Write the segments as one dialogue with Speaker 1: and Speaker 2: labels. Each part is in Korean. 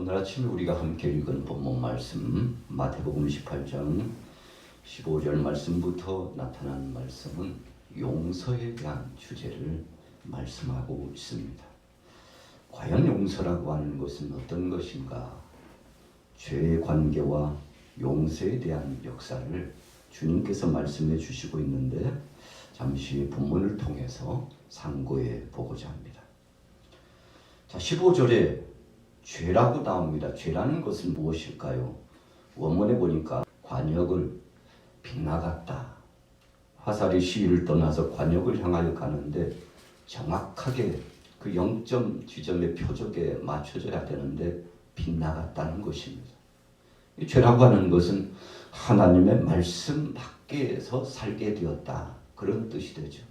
Speaker 1: 오늘 아침에 우리가 함께 읽은 본문 말씀 마태복음 18장 15절 말씀부터 나타난 말씀은 용서에 대한 주제를 말씀하고 있습니다. 과연 용서라고 하는 것은 어떤 것인가? 죄의 관계와 용서에 대한 역사를 주님께서 말씀해 주시고 있는데 잠시 본문을 통해서 상고해 보고자 합니다. 자, 15절에 죄라고 나옵니다. 죄라는 것은 무엇일까요? 원문에 보니까 관역을 빗나갔다. 화살이 시위를 떠나서 관역을 향하여 가는데 정확하게 그 0점 지점의 표적에 맞춰져야 되는데 빗나갔다는 것입니다. 이 죄라고 하는 것은 하나님의 말씀 밖에서 살게 되었다. 그런 뜻이 되죠.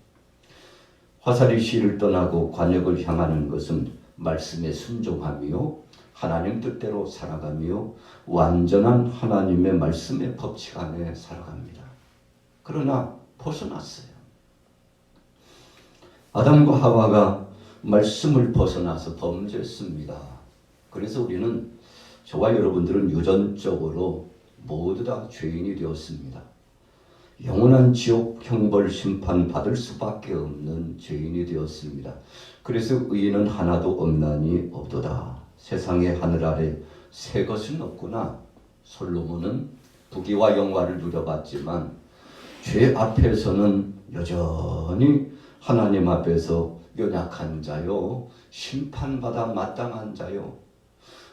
Speaker 1: 화살이 시위를 떠나고 관역을 향하는 것은 말씀에 순종하며 하나님 뜻대로 살아가며 완전한 하나님의 말씀의 법칙 안에 살아갑니다. 그러나 벗어났어요. 아담과 하와가 말씀을 벗어나서 범죄했습니다. 그래서 우리는, 저와 여러분들은 유전적으로 모두 다 죄인이 되었습니다. 영원한 지옥 형벌 심판 받을 수밖에 없는 죄인이 되었습니다. 그래서 의인은 하나도 없나니 없도다. 세상의 하늘 아래 새 것은 없구나. 솔로몬은 부귀와 영화를 누려봤지만 죄 앞에서는 여전히 하나님 앞에서 연약한 자요, 심판받아 마땅한 자요.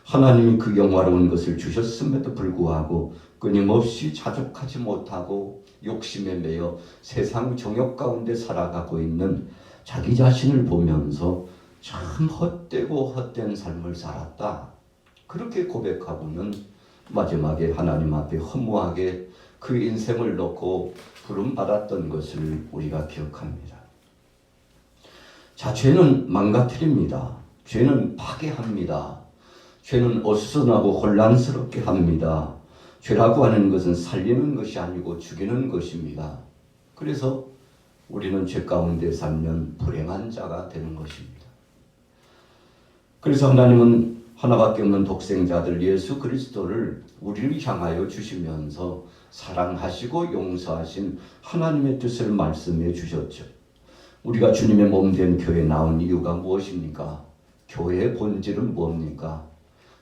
Speaker 1: 하나님이 그 영화로운 것을 주셨음에도 불구하고 끊임없이 자족하지 못하고 욕심에 매여 세상 정욕 가운데 살아가고 있는 자기 자신을 보면서 참 헛되고 헛된 삶을 살았다. 그렇게 고백하고는 마지막에 하나님 앞에 허무하게 그 인생을 놓고 부름받았던 것을 우리가 기억합니다. 자, 죄는 망가뜨립니다. 죄는 파괴합니다. 죄는 어수선하고 혼란스럽게 합니다. 죄라고 하는 것은 살리는 것이 아니고 죽이는 것입니다. 그래서 우리는 죄 가운데 살면 불행한 자가 되는 것입니다. 그래서 하나님은 하나밖에 없는 독생자들 예수 그리스도를 우리를 향하여 주시면서 사랑하시고 용서하신 하나님의 뜻을 말씀해 주셨죠. 우리가 주님의 몸된 교회에 나온 이유가 무엇입니까? 교회의 본질은 뭡니까?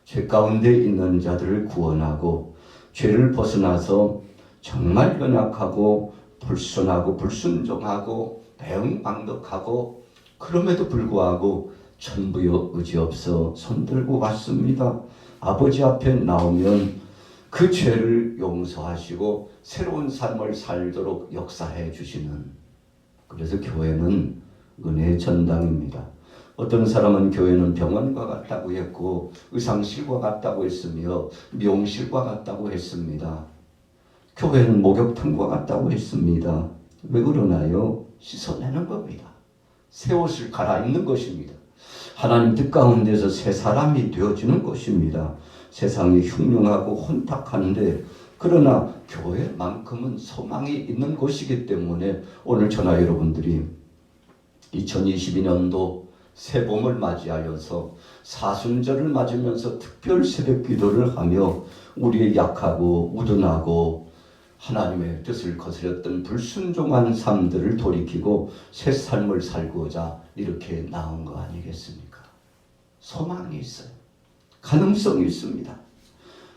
Speaker 1: 죄 가운데 있는 자들을 구원하고 죄를 벗어나서 정말 연약하고 불순하고 불순종하고 배은망덕하고 그럼에도 불구하고 천부여 의지없어 손들고 갔습니다. 아버지 앞에 나오면 그 죄를 용서하시고 새로운 삶을 살도록 역사해 주시는, 그래서 교회는 은혜의 전당입니다. 어떤 사람은 교회는 병원과 같다고 했고 의상실과 같다고 했으며 미용실과 같다고 했습니다. 교회는 목욕탕과 같다고 했습니다. 왜 그러나요? 씻어내는 겁니다. 새 옷을 갈아입는 것입니다. 하나님 뜻 가운데서 새 사람이 되어지는 것입니다. 세상이 흉흉하고 혼탁한데 그러나 교회만큼은 소망이 있는 곳이기 때문에 오늘 저나 여러분들이 2022년도 새 봄을 맞이하여서 사순절을 맞으면서 특별 새벽 기도를 하며 우리의 약하고 우둔하고 하나님의 뜻을 거스렸던 불순종한 삶들을 돌이키고 새 삶을 살고자 이렇게 나온 거 아니겠습니까? 소망이 있어요. 가능성이 있습니다.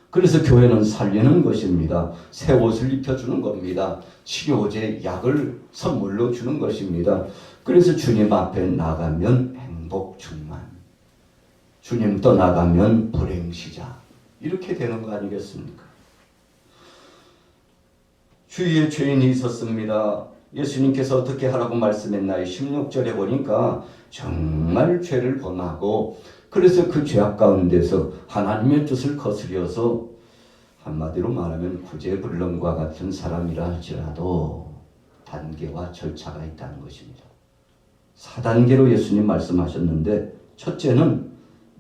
Speaker 1: 그래서 교회는 살리는 것입니다. 새 옷을 입혀주는 겁니다. 치료제, 약을 선물로 주는 것입니다. 그래서 주님 앞에 나가면 행복 충만, 주님 떠나가면 불행시작, 이렇게 되는 거 아니겠습니까? 주위에 죄인이 있었습니다. 예수님께서 어떻게 하라고 말씀했나요? 16절에 보니까 정말 죄를 범하고 그래서 그 죄악 가운데서 하나님의 뜻을 거스려서 한마디로 말하면 구제불능과 같은 사람이라 할지라도 단계와 절차가 있다는 것입니다. 4단계로 예수님 말씀하셨는데 첫째는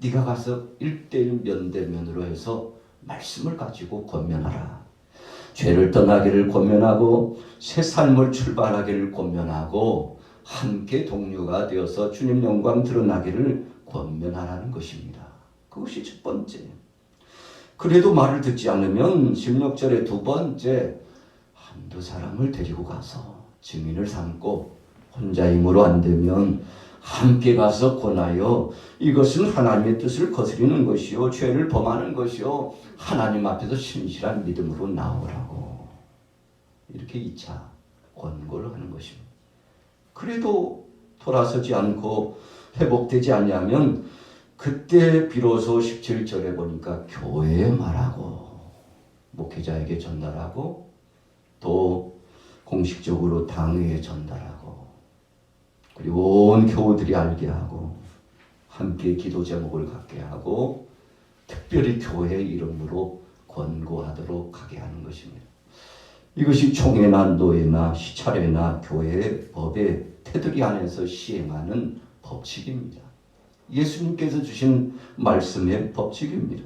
Speaker 1: 네가 가서 1:1 면대면으로 해서 말씀을 가지고 권면하라. 죄를 떠나기를 권면하고 새 삶을 출발하기를 권면하고 함께 동료가 되어서 주님 영광 드러나기를 권면하라는 것입니다. 그것이 첫 번째. 그래도 말을 듣지 않으면 16절의 두 번째, 한두 사람을 데리고 가서 증인을 삼고 혼자 힘으로 안 되면 함께 가서 권하여 이것은 하나님의 뜻을 거스리는 것이요 죄를 범하는 것이요 하나님 앞에서 신실한 믿음으로 나오라고 이렇게 2차 권고를 하는 것입니다. 그래도 돌아서지 않고 회복되지 않냐면 그때 비로소 17절에 보니까 교회에 말하고 목회자에게 전달하고 또 공식적으로 당회에 전달하고 그리고 온 교우들이 알게 하고 함께 기도 제목을 갖게 하고 특별히 교회 이름으로 권고하도록 하게 하는 것입니다. 이것이 총회나 노회나 시찰회나 교회의 법의 테두리 안에서 시행하는 법칙입니다. 예수님께서 주신 말씀의 법칙입니다.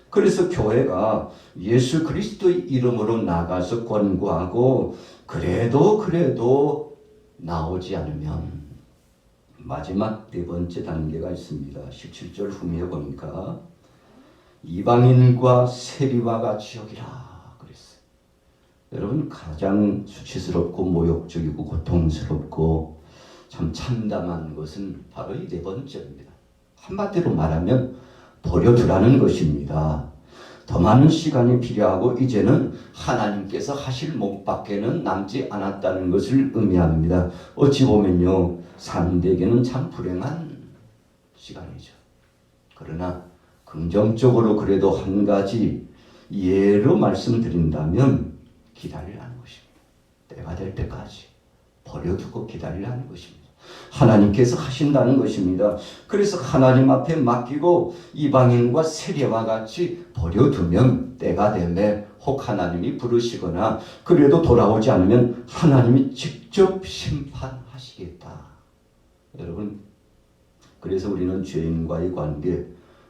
Speaker 1: 그래서 교회가 예수 그리스도의 이름으로 나가서 권고하고 그래도 나오지 않으면 마지막 네 번째 단계가 있습니다. 17절 후미에 보니까 이방인과 세리와 같이 여기라 그랬어요. 여러분 가장 수치스럽고 모욕적이고 고통스럽고 참 참담한 것은 바로 이 네 번째입니다. 한마디로 말하면 버려두라는 것입니다. 더 많은 시간이 필요하고 이제는 하나님께서 하실 몫밖에는 남지 않았다는 것을 의미합니다. 어찌 보면요 사람들에게는 참 불행한 시간이죠. 그러나 긍정적으로 그래도 한 가지 예로 말씀드린다면 기다리라는 것입니다. 때가 될 때까지 버려두고 기다리라는 것입니다. 하나님께서 하신다는 것입니다. 그래서 하나님 앞에 맡기고 이방인과 세례와 같이 버려두면 때가 되매 혹 하나님이 부르시거나 그래도 돌아오지 않으면 하나님이 직접 심판하시겠다. 여러분 그래서 우리는 죄인과의 관계,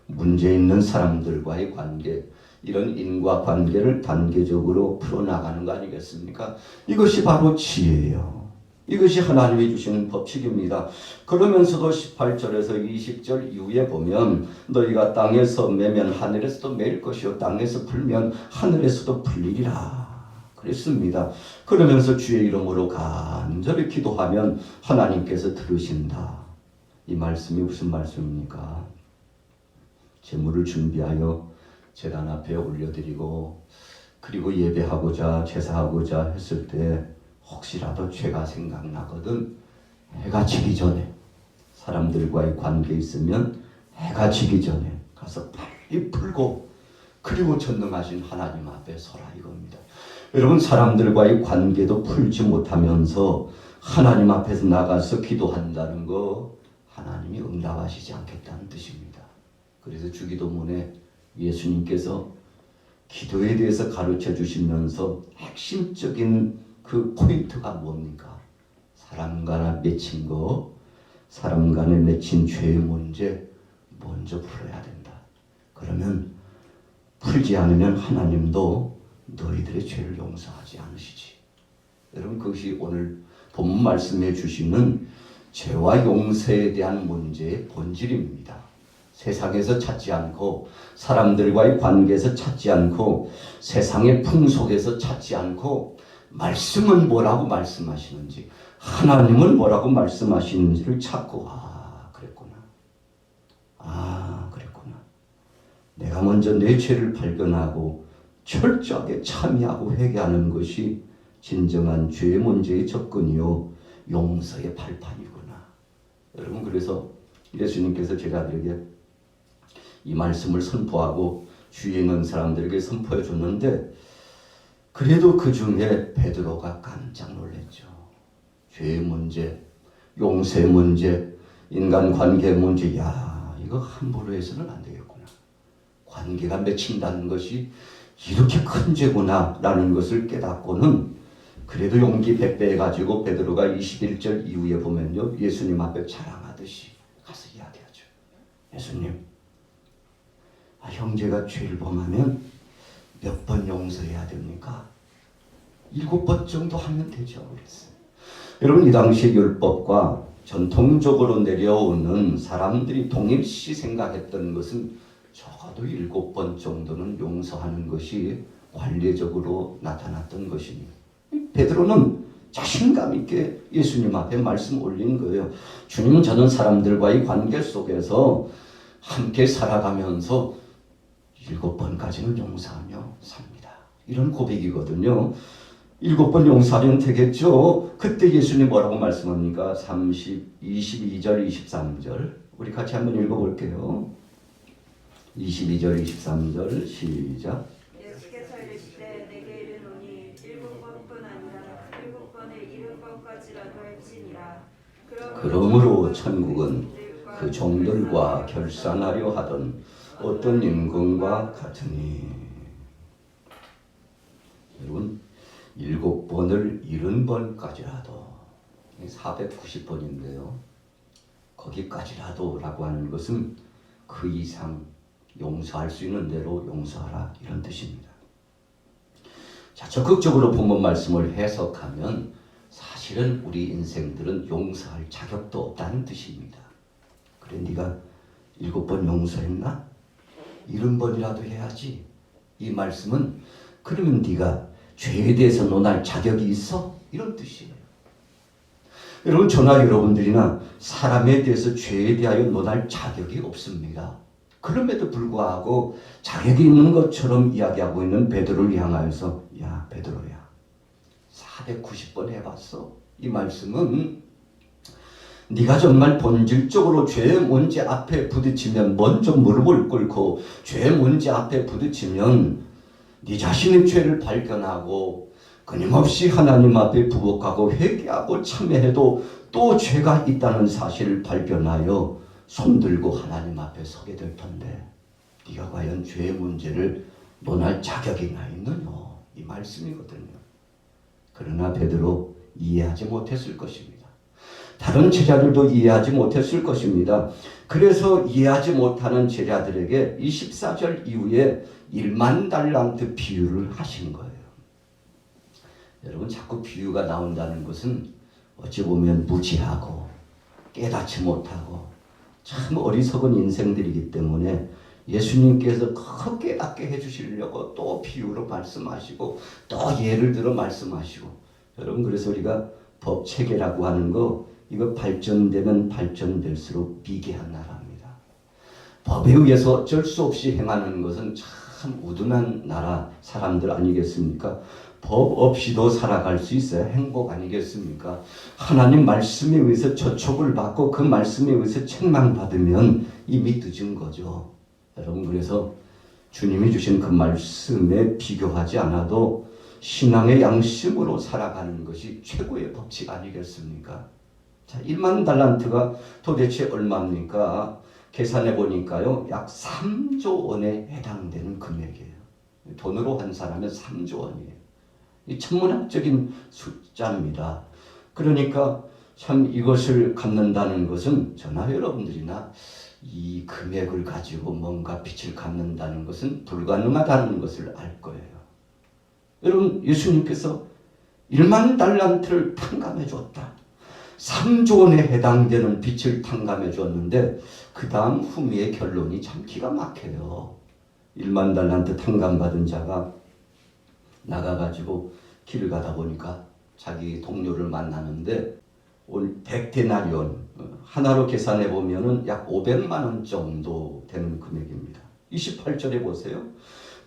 Speaker 1: 문제 있는 사람들과의 관계 이런 인과관계를 단계적으로 풀어나가는 거 아니겠습니까? 이것이 바로 지혜예요. 이것이 하나님이 주시는 법칙입니다. 그러면서도 18절에서 20절 이후에 보면 너희가 땅에서 매면 하늘에서도 매일 것이요 땅에서 풀면 하늘에서도 풀리리라 그랬습니다. 그러면서 주의 이름으로 간절히 기도하면 하나님께서 들으신다. 이 말씀이 무슨 말씀입니까? 제물을 준비하여 제단 앞에 올려드리고 그리고 예배하고자 제사하고자 했을 때 혹시라도 죄가 생각나거든 해가 지기 전에 사람들과의 관계 있으면 해가 지기 전에 가서 빨리 풀고 그리고 전능하신 하나님 앞에 서라 이겁니다. 여러분 사람들과의 관계도 풀지 못하면서 하나님 앞에서 나가서 기도한다는 거 하나님이 응답하시지 않겠다는 뜻입니다. 그래서 주기도문에 예수님께서 기도에 대해서 가르쳐 주시면서 핵심적인 그 포인트가 뭡니까? 사람 간에 맺힌 거, 사람 간에 맺힌 죄의 문제 먼저 풀어야 된다. 그러면 풀지 않으면 하나님도 너희들의 죄를 용서하지 않으시지. 여러분 그것이 오늘 본문 말씀해 주시는 죄와 용서에 대한 문제의 본질입니다. 세상에서 찾지 않고 사람들과의 관계에서 찾지 않고 세상의 풍속에서 찾지 않고 말씀은 뭐라고 말씀하시는지 하나님은 뭐라고 말씀하시는지를 찾고 그랬구나. 그랬구나. 내가 먼저 내 죄를 발견하고 철저하게 참여하고 회개하는 것이 진정한 죄의 문제의 접근이요 용서의 발판이구나. 여러분 그래서 예수님께서 제자들에게 이 말씀을 선포하고 주위에 있는 사람들에게 선포해 줬는데 그래도 그 중에 베드로가 깜짝 놀랐죠. 죄의 문제, 용서의 문제, 인간관계 문제 이거 함부로 해서는 안 되겠구나. 관계가 맺힌다는 것이 이렇게 큰 죄구나 라는 것을 깨닫고는 그래도 용기 백배 해가지고 베드로가 21절 이후에 보면요 예수님 앞에 자랑하듯이 가서 이야기하죠. 예수님 형제가 죄를 범하면 몇 번 용서해야 됩니까? 7번 정도 하면 되죠. 그랬어요. 여러분 이 당시 율법과 전통적으로 내려오는 사람들이 동일시 생각했던 것은 적어도 7번 정도는 용서하는 것이 관례적으로 나타났던 것이니 베드로는 자신감 있게 예수님 앞에 말씀 올린 거예요. 주님은 저는 사람들과의 관계 속에서 함께 살아가면서 7번까지는 용서하며 삽니다. 이런 고백이거든요. 7번 용서하면 되겠죠. 그때 예수님 뭐라고 말씀합니까? 22절, 23절 우리 같이 한번 읽어볼게요. 22절, 23절 시작.
Speaker 2: 예수께서 이르시되 내게 이르노니 7번뿐 아니라 7번에 이른 것까지라도 할지니라.
Speaker 1: 그러므로 천국은 그 종들과 결산하려 하던 어떤 임금과 같으니. 여러분 7번을 70번까지라도 490번인데요. 거기까지라도 라고 하는 것은 그 이상 용서할 수 있는 대로 용서하라 이런 뜻입니다. 자, 적극적으로 본문 말씀을 해석하면 사실은 우리 인생들은 용서할 자격도 없다는 뜻입니다. 그래 네가 7번 용서했나? 70번이라도 해야지. 이 말씀은 그러면 네가 죄에 대해서 논할 자격이 있어? 이런 뜻이에요. 여러분 저나 여러분들이나 사람에 대해서 죄에 대하여 논할 자격이 없습니다. 그럼에도 불구하고 자격이 있는 것처럼 이야기하고 있는 베드로를 향하여서 야 베드로야 490번 해봤어? 이 말씀은 네가 정말 본질적으로 죄의 문제 앞에 부딪히면 먼저 무릎을 꿇고 죄의 문제 앞에 부딪히면 네 자신의 죄를 발견하고 끊임없이 하나님 앞에 부복하고 회개하고 참회해도 또 죄가 있다는 사실을 발견하여 손들고 하나님 앞에 서게 될 텐데 네가 과연 죄의 문제를 논할 자격이나 있느냐 이 말씀이거든요. 그러나 베드로 이해하지 못했을 것입니다. 다른 제자들도 이해하지 못했을 것입니다. 그래서 이해하지 못하는 제자들에게 24절 이후에 1만 달란트 비유를 하신 거예요. 여러분 자꾸 비유가 나온다는 것은 어찌 보면 무지하고 깨닫지 못하고 참 어리석은 인생들이기 때문에 예수님께서 더 깨닫게 해주시려고 또 비유로 말씀하시고 또 예를 들어 말씀하시고 여러분 그래서 우리가 법체계라고 하는 거 이거 발전되면 발전될수록 비계한 나라입니다. 법에 의해서 어쩔 수 없이 행하는 것은 참 우둔한 나라 사람들 아니겠습니까? 법 없이도 살아갈 수 있어야 행복 아니겠습니까? 하나님 말씀에 의해서 저촉을 받고 그 말씀에 의해서 책망받으면 이미 늦은 거죠. 여러분 그래서 주님이 주신 그 말씀에 비교하지 않아도 신앙의 양심으로 살아가는 것이 최고의 법칙 아니겠습니까? 자, 1만 달란트가 도대체 얼마입니까? 계산해 보니까요. 약 3조 원에 해당되는 금액이에요. 돈으로 환산하면 3조 원이에요. 이 천문학적인 숫자입니다. 그러니까 참 이것을 갖는다는 것은 저나 여러분들이나 이 금액을 가지고 뭔가 빛을 갖는다는 것은 불가능하다는 것을 알 거예요. 여러분 예수님께서 1만 달란트를 탕감해 줬다. 3조 원에 해당되는 빛을 탕감해 줬는데 그 다음 후미의 결론이 참 기가 막혀요. 1만 달란트 탕감받은 자가 나가가지고 길을 가다 보니까 자기 동료를 만나는데 오늘 100데나리온 하나로 계산해 보면은 약 500만 원 정도 되는 금액입니다. 28절에 보세요.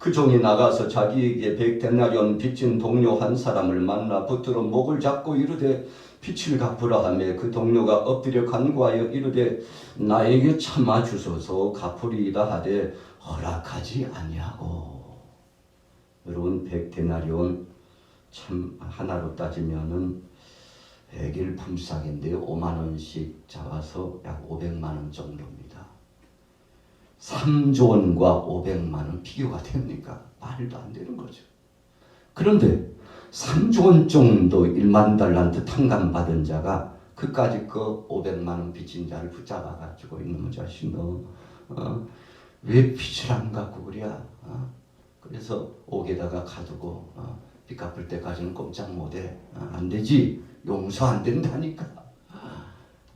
Speaker 1: 그 종이 나가서 자기에게 100데나리온 빚진 동료 한 사람을 만나 붙들어 목을 잡고 이르되 빚을 갚으라 하며 그 동료가 엎드려 간구하여 이르되 나에게 참아 주소서 갚으리이다 하되 허락하지 아니하고. 여러분 100데나리온 참 하나로 따지면은 100일 품삯인데요. 5만 원씩 잡아서 약 500만 원 정도입니다. 3조 원과 500만 원 비교가 됩니까? 말도 안 되는 거죠. 그런데 3조 원 정도 1만 달란트 탕감받은 자가 그까짓 그 500만 원 빚진 자를 붙잡아가지고 이놈의 자식 왜 빚을 안 갚고 그래? 그래서 옥에다가 가두고 빚 갚을 때까지는 꼼짝 못해. 안 되지. 용서 안 된다니까.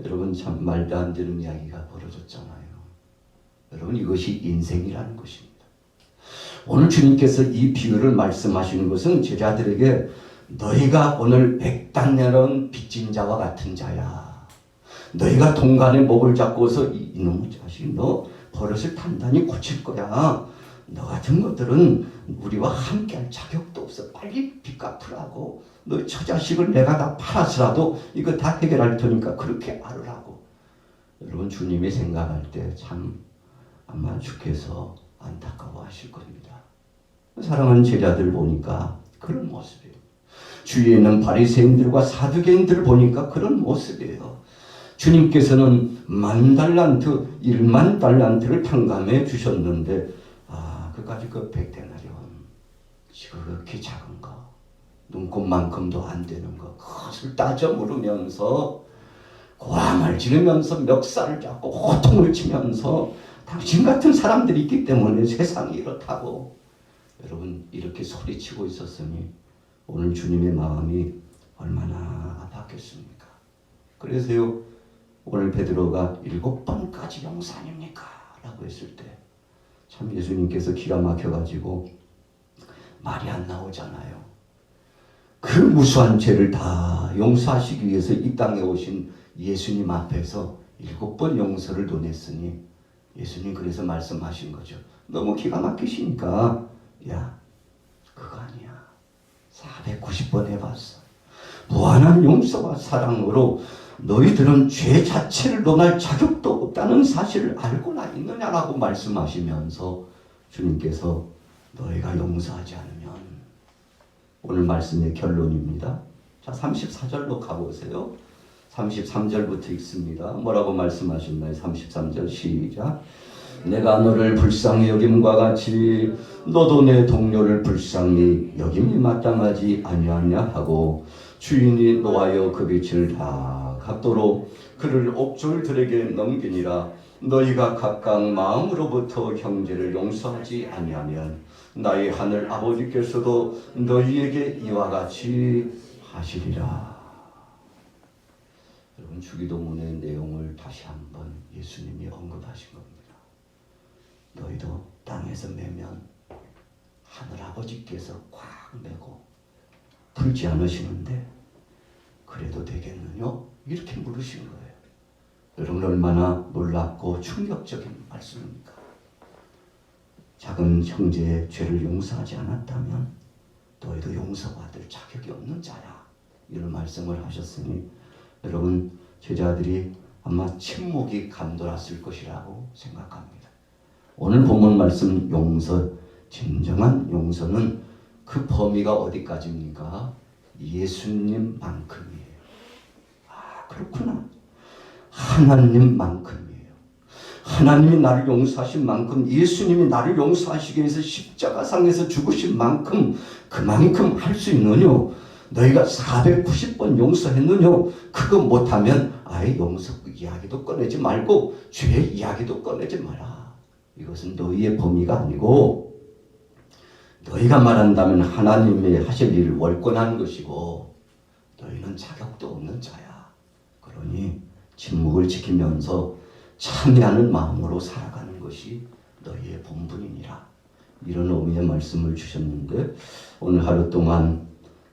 Speaker 1: 여러분 참 말도 안 되는 이야기가 벌어졌잖아요. 여러분 이것이 인생이라는 것입니다. 오늘 주님께서 이 비유를 말씀하시는 것은 제자들에게 너희가 오늘 백단내는 빚진 자와 같은 자야. 너희가 동간의 목을 잡고서 이놈의 자식 너 버릇을 단단히 고칠 거야. 너 같은 것들은 우리와 함께할 자격도 없어. 빨리 빚 갚으라고. 너 처자식을 내가 다 팔아서라도 이거 다 해결할 테니까 그렇게 알으라고. 여러분 주님이 생각할 때 참 아마 주께서 안타까워하실 겁니다. 사랑하는 제자들 보니까 그런 모습이에요. 주위에 있는 바리새인들과 사두개인들을 보니까 그런 모습이에요. 주님께서는 10,000달란트, 10,000달란트를 탕감해 주셨는데 그까지 그 100데나리온 지극히 작은 거, 눈곱만큼도 안 되는 거, 그것을 따져 물으면서 고함을 지르면서 멱살을 잡고 호통을 치면서 당신 같은 사람들이 있기 때문에 세상이 이렇다고 여러분 이렇게 소리치고 있었으니 오늘 주님의 마음이 얼마나 아팠겠습니까? 그래서요 오늘 베드로가 7번까지 용산입니까? 라고 했을 때 참 예수님께서 기가 막혀가지고 말이 안 나오잖아요. 그 무수한 죄를 다 용서하시기 위해서 이 땅에 오신 예수님 앞에서 7번 용서를 논했으니 예수님 그래서 말씀하신 거죠. 너무 기가 막히시니까 야 그거 아니야. 490번 해봤어. 무한한 용서와 사랑으로 너희들은 죄 자체를 논할 자격도 없다는 사실을 알고나 있느냐라고 말씀하시면서 주님께서 너희가 용서하지 않으면 오늘 말씀의 결론입니다. 자 34절로 가보세요. 33절부터 읽습니다. 뭐라고 말씀하셨나요? 33절 시작. 내가 너를 불쌍히 여김과 같이 너도 내 동료를 불쌍히 여김이 마땅하지 아니하냐 하고 주인이 노하여 그 빛을 다 갖도록 그를 옥졸들에게 넘기니라. 너희가 각각 마음으로부터 형제를 용서하지 아니하면 나의 하늘 아버지께서도 너희에게 이와 같이 하시리라. 여러분 주기도문의 내용을 다시 한번 예수님이 언급하신 겁니다. 너희도 땅에서 매면 하늘 아버지께서 꽉 매고 풀지 않으시는데 그래도 되겠느냐? 이렇게 물으신 거예요. 여러분 얼마나 놀랍고 충격적인 말씀입니까? 작은 형제의 죄를 용서하지 않았다면 너희도 용서받을 자격이 없는 자야. 이런 말씀을 하셨으니 여러분 제자들이 아마 침묵이 감돌았을 것이라고 생각합니다. 오늘 본문 말씀 용서, 진정한 용서는 그 범위가 어디까지입니까? 예수님만큼이에요. 그렇구나. 하나님만큼이에요. 하나님이 나를 용서하신 만큼 예수님이 나를 용서하시기 위해서 십자가상에서 죽으신 만큼 그만큼 할 수 있느냐? 너희가 490번 용서했느냐? 그거 못하면 아예 용서 이야기도 꺼내지 말고 죄의 이야기도 꺼내지 마라. 이것은 너희의 범위가 아니고 너희가 말한다면 하나님이 하실 일을 월권한 것이고 너희는 자격도 없는 자야. 그러니 침묵을 지키면서 참여하는 마음으로 살아가는 것이 너희의 본분이니라. 이런 의미의 말씀을 주셨는데 오늘 하루 동안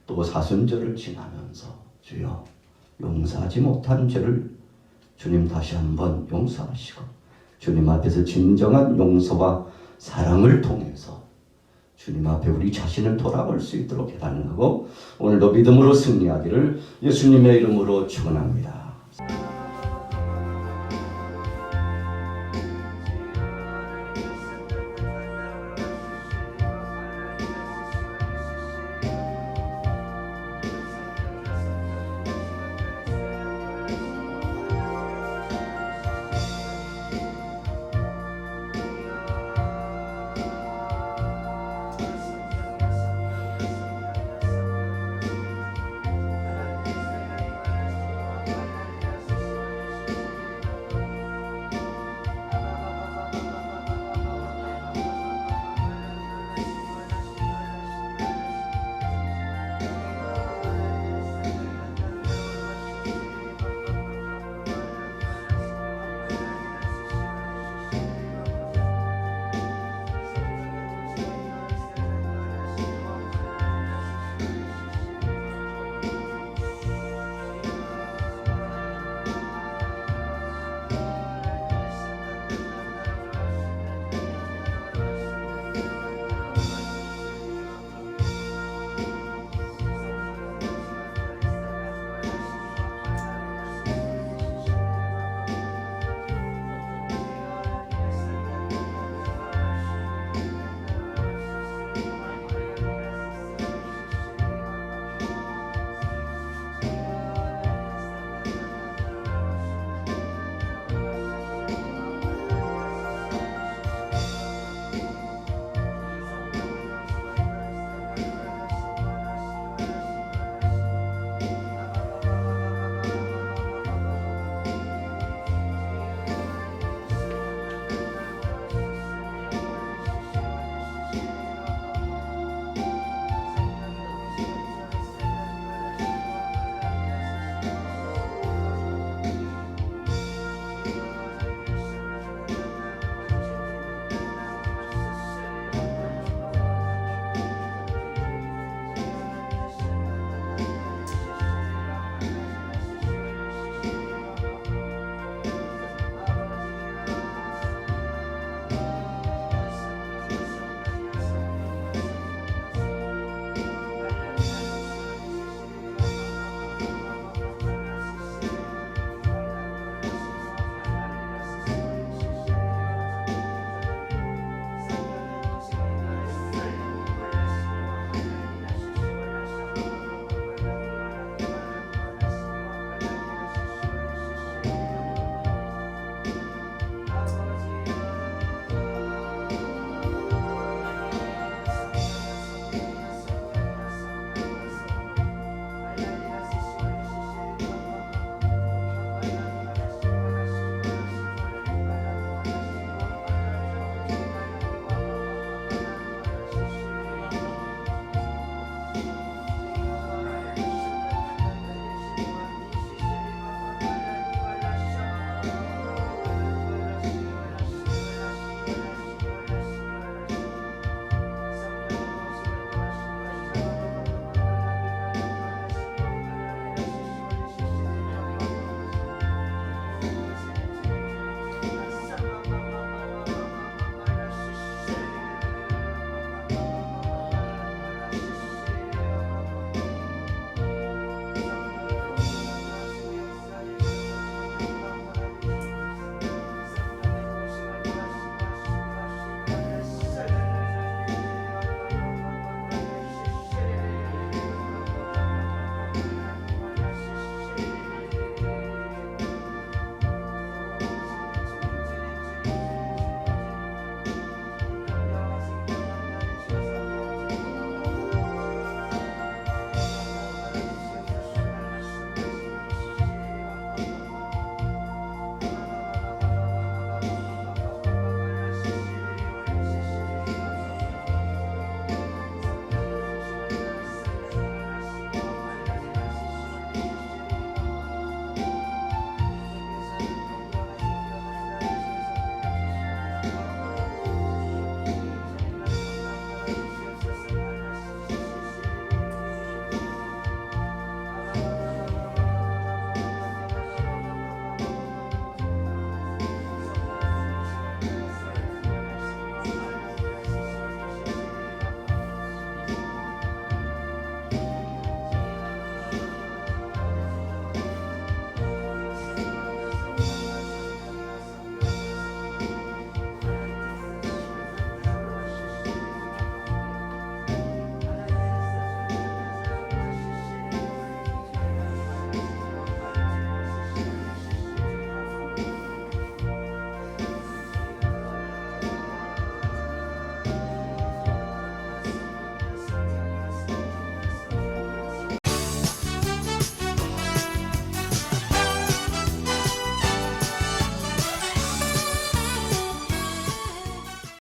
Speaker 1: 또 사순절을 지나면서 주여 용서하지 못한 죄를 주님 다시 한번 용서하시고 주님 앞에서 진정한 용서와 사랑을 통해서 주님 앞에 우리 자신을 돌아볼 수 있도록 해달라고 오늘도 믿음으로 승리하기를 예수님의 이름으로 축원합니다.